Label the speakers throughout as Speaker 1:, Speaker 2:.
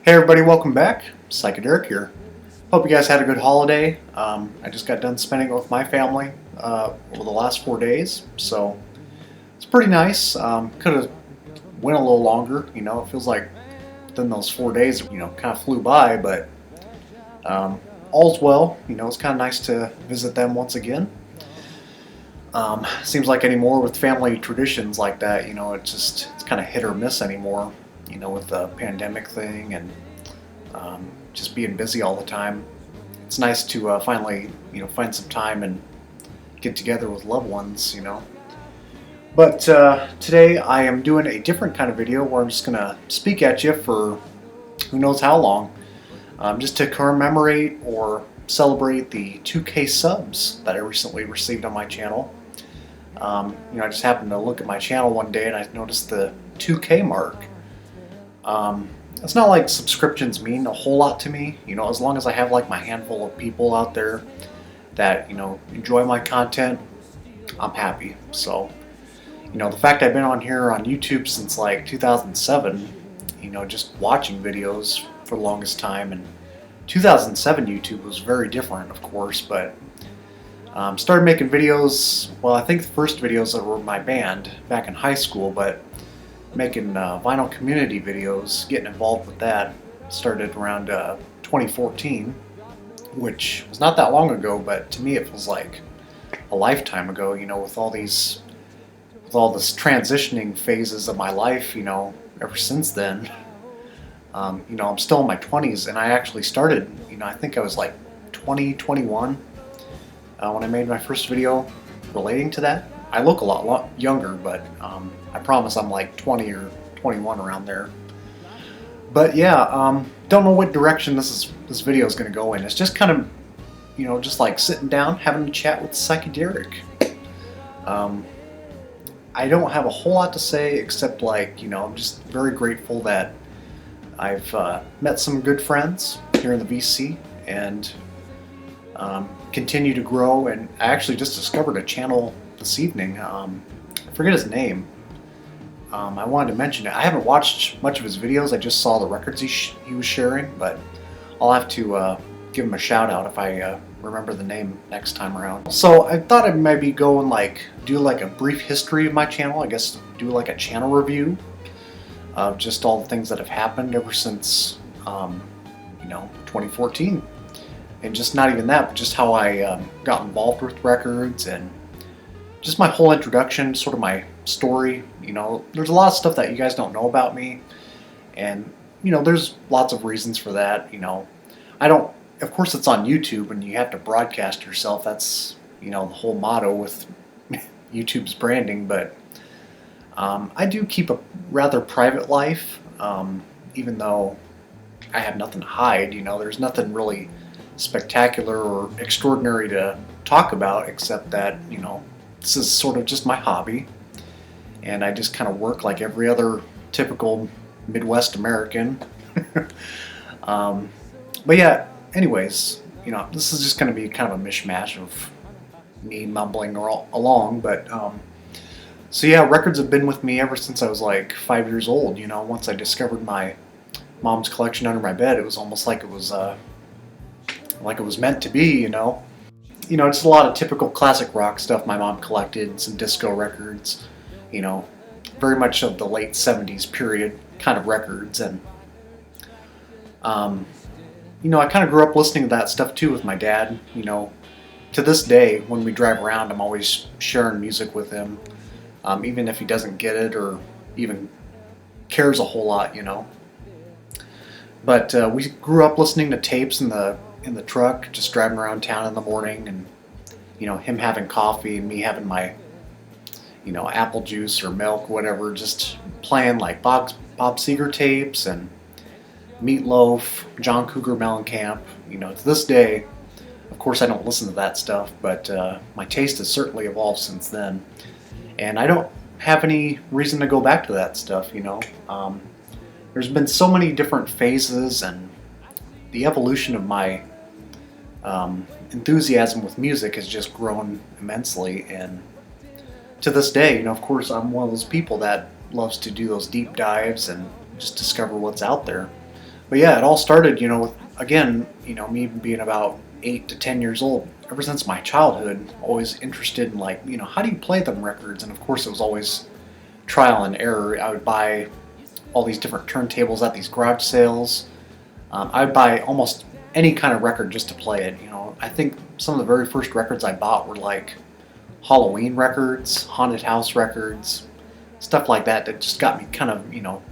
Speaker 1: Hey everybody, welcome back. Psychedelic here. Hope you guys had a good holiday. I just got done spending it with my family over the last 4 days, so it's pretty nice. Could have went a little longer. It feels like within those 4 days, kind of flew by, but all's well. It's kind of nice to visit them once again. Seems like anymore with family traditions like that, it's kind of hit or miss anymore. With the pandemic thing and just being busy all the time. It's nice to finally, find some time and get together with loved ones. But today I am doing a different kind of video where I'm just going to speak at you for who knows how long, just to commemorate or celebrate the 2K subs that I recently received on my channel. I just happened to look at my channel one day and I noticed the 2K mark. It's not like subscriptions mean a whole lot to me, as long as I have like my handful of people out there that, enjoy my content, I'm happy. So, the fact I've been on here on YouTube since like 2007, just watching videos for the longest time, and 2007 YouTube was very different, of course, but started making videos, well, I think the first videos that were my band back in high school, but making vinyl community videos, getting involved with that, started around 2014, which was not that long ago, but to me it feels like a lifetime ago, with all this transitioning phases of my life, ever since then. I'm still in my 20s, and I actually started, I think I was like 20, 21 when I made my first video relating to that. I look a lot younger, but I promise I'm like 20 or 21 around there. But yeah, don't know what direction this video is going to go in. It's just kind of, just like sitting down, having a chat with Psychedelic. I don't have a whole lot to say except like, I'm just very grateful that I've met some good friends here in the VC and continue to grow. And I actually just discovered a channel this evening. I forget his name. I wanted to mention it. I haven't watched much of his videos. I just saw the records he was sharing, but I'll have to give him a shout out if I remember the name next time around. So I thought I'd maybe go and do like a brief history of my channel. I guess do like a channel review of just all the things that have happened ever since 2014, and just not even that, but just how I got involved with records and just my whole introduction, sort of my story. There's a lot of stuff that you guys don't know about me, and there's lots of reasons for that. I don't, of course it's on YouTube and you have to broadcast yourself. That's the whole motto with YouTube's branding, but I do keep a rather private life, even though I have nothing to hide. There's nothing really spectacular or extraordinary to talk about, except that this is sort of just my hobby, and I just kind of work like every other typical Midwest American. But yeah, anyways, this is just going to be kind of a mishmash of me mumbling along, but so yeah, records have been with me ever since I was like 5 years old. Once I discovered my mom's collection under my bed, it was almost like it was meant to be. Just a lot of typical classic rock stuff my mom collected, some disco records, very much of the late 70s period kind of records. And, I kind of grew up listening to that stuff too with my dad. To this day, when we drive around, I'm always sharing music with him, even if he doesn't get it or even cares a whole lot, But we grew up listening to tapes in the truck, just driving around town in the morning, and him having coffee and me having my apple juice or milk, whatever, just playing like Bob Seger tapes and Meatloaf, John Cougar Mellencamp. To this day, of course I don't listen to that stuff, but my taste has certainly evolved since then, and I don't have any reason to go back to that stuff. There's been so many different phases, and the evolution of my enthusiasm with music has just grown immensely. And to this day, of course, I'm one of those people that loves to do those deep dives and just discover what's out there. But yeah, it all started, with, again, me being about 8 to 10 years old. Ever since my childhood, always interested in, like, how do you play them records? And of course, it was always trial and error. I would buy all these different turntables at these garage sales. I would buy almost any kind of record just to play it. I think some of the very first records I bought were like Halloween records, haunted house records, stuff like that. That just got me kind of,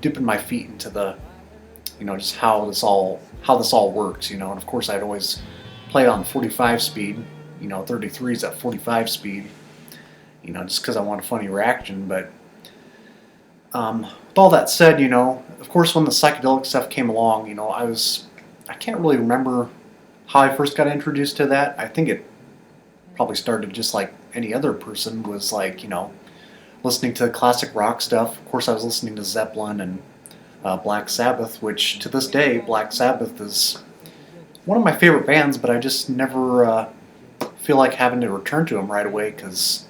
Speaker 1: dipping my feet into the, just how this all works. And of course, I'd always play it on 45 speed. 33s at 45 speed. Just because I want a funny reaction, but. With all that said, of course, when the psychedelic stuff came along, I can't really remember how I first got introduced to that. I think it probably started just like any other person, was like, listening to classic rock stuff. Of course, I was listening to Zeppelin and Black Sabbath, which to this day, Black Sabbath is one of my favorite bands, but I just never feel like having to return to them right away, because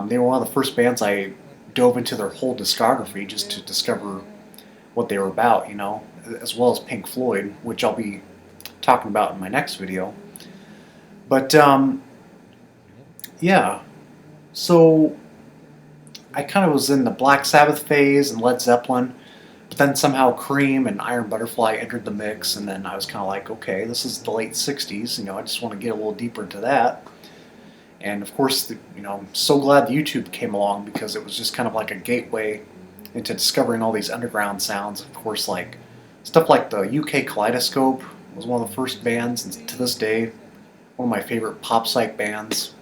Speaker 1: they were one of the first bands I dove into their whole discography just to discover what they were about, as well as Pink Floyd, which I'll be talking about in my next video. But yeah, so I kind of was in the Black Sabbath phase and Led Zeppelin, but then somehow Cream and Iron Butterfly entered the mix, and then I was kind of like, okay, this is the late 60s, I just want to get a little deeper into that. And of course, I'm so glad YouTube came along, because it was just kind of like a gateway into discovering all these underground sounds. Of course, like stuff like the UK Kaleidoscope was one of the first bands, and to this day, one of my favorite pop psych bands.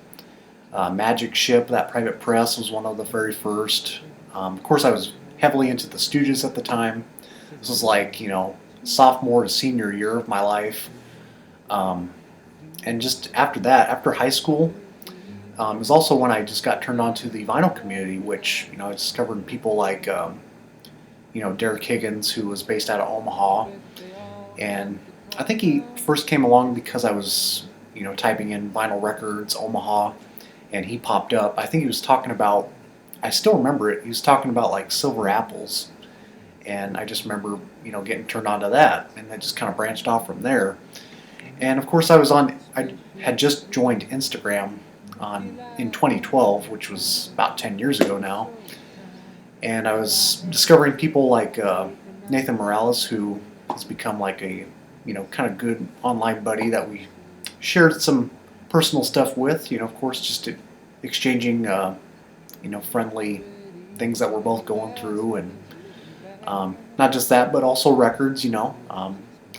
Speaker 1: Magic Ship, That Private Press was one of the very first. Of course, I was heavily into the Stooges at the time. This was like, sophomore to senior year of my life. And just after that, after high school, it was also when I just got turned on to the vinyl community, which, I discovered people like, Derek Higgins, who was based out of Omaha. And I think he first came along because I was, typing in vinyl records, Omaha, and he popped up. I think he was talking about, I still remember it, he was talking about like Silver Apples. And I just remember, getting turned on to that, and then just kind of branched off from there. And of course, I had just joined Instagram in 2012, which was about 10 years ago now, and I was discovering people like Nathan Morales, who has become like a kind of good online buddy that we shared some personal stuff with. Of course, just exchanging friendly things that we're both going through, and not just that, but also records.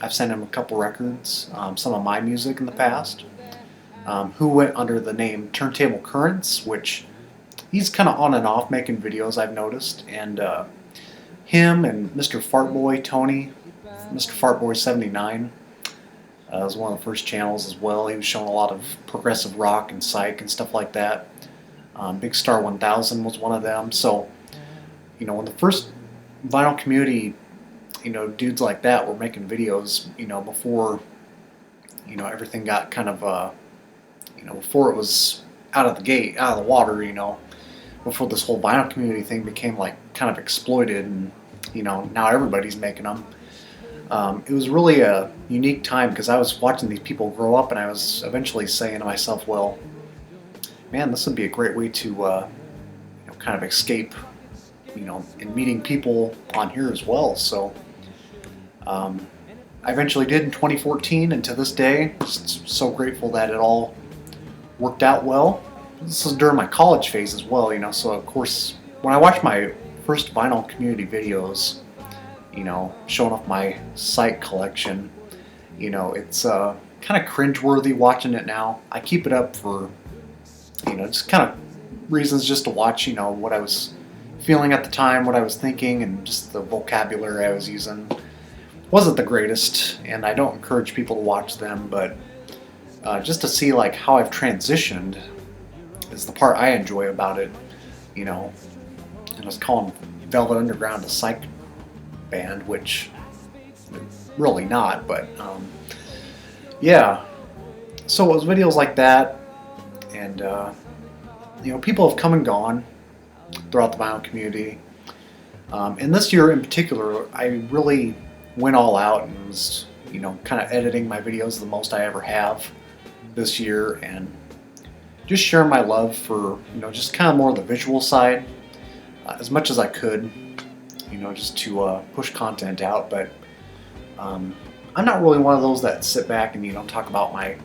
Speaker 1: I've sent him a couple records, some of my music in the past. Who went under the name Turntable Currents, which he's kind of on and off making videos, I've noticed. And him and Mr. Fartboy Tony, Mr. Fartboy 79, was one of the first channels as well. He was showing a lot of progressive rock and psych and stuff like that. Big Star 1000 was one of them. So, when the first vinyl community, dudes like that were making videos, before, everything got kind of before it was out of the gate, out of the water, before this whole vinyl community thing became like kind of exploited, and now everybody's making them. It was really a unique time, because I was watching these people grow up, and I was eventually saying to myself, well, man, this would be a great way to kind of escape, and meeting people on here as well. So I eventually did in 2014, and to this day, just so grateful that it all worked out well. This was during my college phase as well, so of course, when I watched my first vinyl community videos, showing off my psych collection, it's kind of cringeworthy watching it now. I keep it up for, just kind of reasons just to watch, what I was feeling at the time, what I was thinking, and just the vocabulary I was using. Wasn't the greatest, and I don't encourage people to watch them, but just to see like how I've transitioned is the part I enjoy about it. And I was calling Velvet Underground a psych band, which really not, but yeah. So it was videos like that, and people have come and gone throughout the vinyl community. And this year in particular, I really went all out and was, you know, kind of editing my videos the most I ever have this year, and just sharing my love for, you know, just kind of more of the visual side as much as I could, you know, just to push content out. But I'm not really one of those that sit back and, you know, talk about my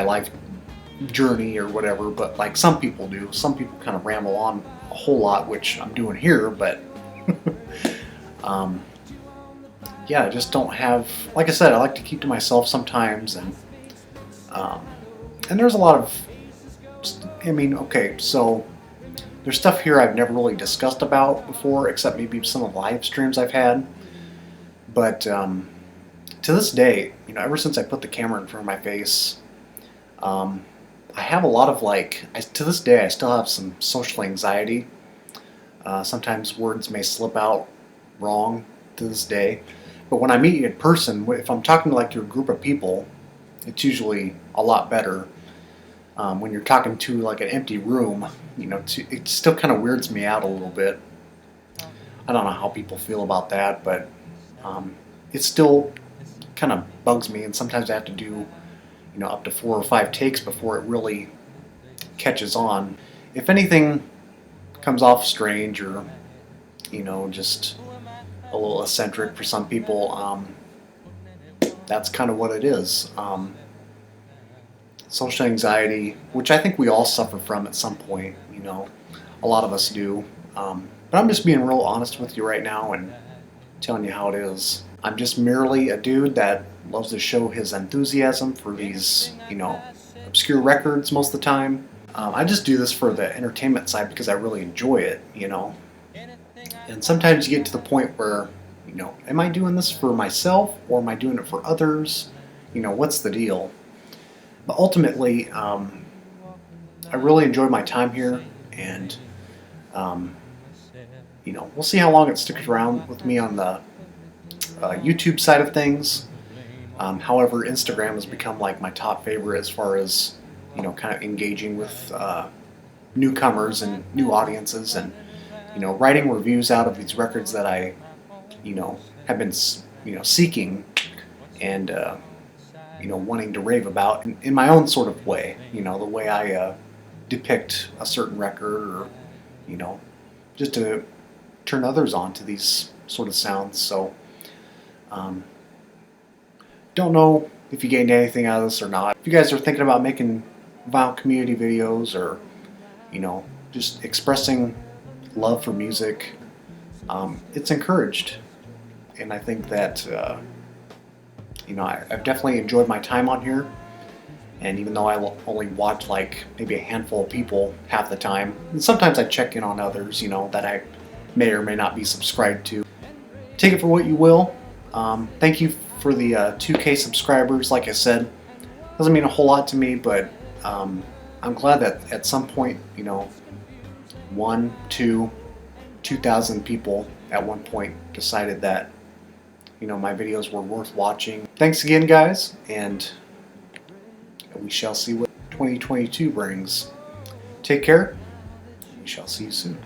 Speaker 1: life journey or whatever, but like some people do. Some people kind of ramble on a whole lot, which I'm doing here, but yeah, I just don't have, like I said, I like to keep to myself sometimes, and there's a lot of, I mean, okay, so there's stuff here I've never really discussed about before, except maybe some of the live streams I've had, but to this day, you know, ever since I put the camera in front of my face, I have a lot of, like, to this day I still have some social anxiety. Sometimes words may slip out wrong to this day. But when I meet you in person, if I'm talking like to a group of people, it's usually a lot better. When you're talking to like an empty room, you know, it still kind of weirds me out a little bit. I don't know how people feel about that, but it still kind of bugs me, and sometimes I have to do, you know, up to 4 or 5 takes before it really catches on. If anything comes off strange, or, you know, just a little eccentric for some people, that's kind of what it is. Social anxiety, which I think we all suffer from at some point, you know, a lot of us do. But I'm just being real honest with you right now and telling you how it is. I'm just merely a dude that loves to show his enthusiasm for these, you know, obscure records most of the time. I just do this for the entertainment side because I really enjoy it, you know. And sometimes you get to the point where, you know, am I doing this for myself or am I doing it for others? You know, what's the deal? But ultimately, I really enjoyed my time here, and, you know, we'll see how long it sticks around with me on the YouTube side of things. However, Instagram has become like my top favorite as far as, you know, kind of engaging with newcomers and new audiences, and, you know, writing reviews out of these records that I, you know, have been, you know, seeking and, you know, wanting to rave about in my own sort of way, you know, the way I depict a certain record, or, you know, just to turn others on to these sort of sounds. So, don't know if you gained anything out of this or not. If you guys are thinking about making vinyl community videos, or, you know, just expressing love for music, it's encouraged. And I think that, you know, I've definitely enjoyed my time on here. And even though I only watch like maybe a handful of people half the time, and sometimes I check in on others, you know, that I may or may not be subscribed to. Take it for what you will. Thank you for the 2K subscribers. Like I said, doesn't mean a whole lot to me, but I'm glad that at some point, you know, 1, 2, 2,000 people at one point decided that, you know, my videos were worth watching. Thanks again, guys, and we shall see what 2022 brings. Take care. We shall see you soon.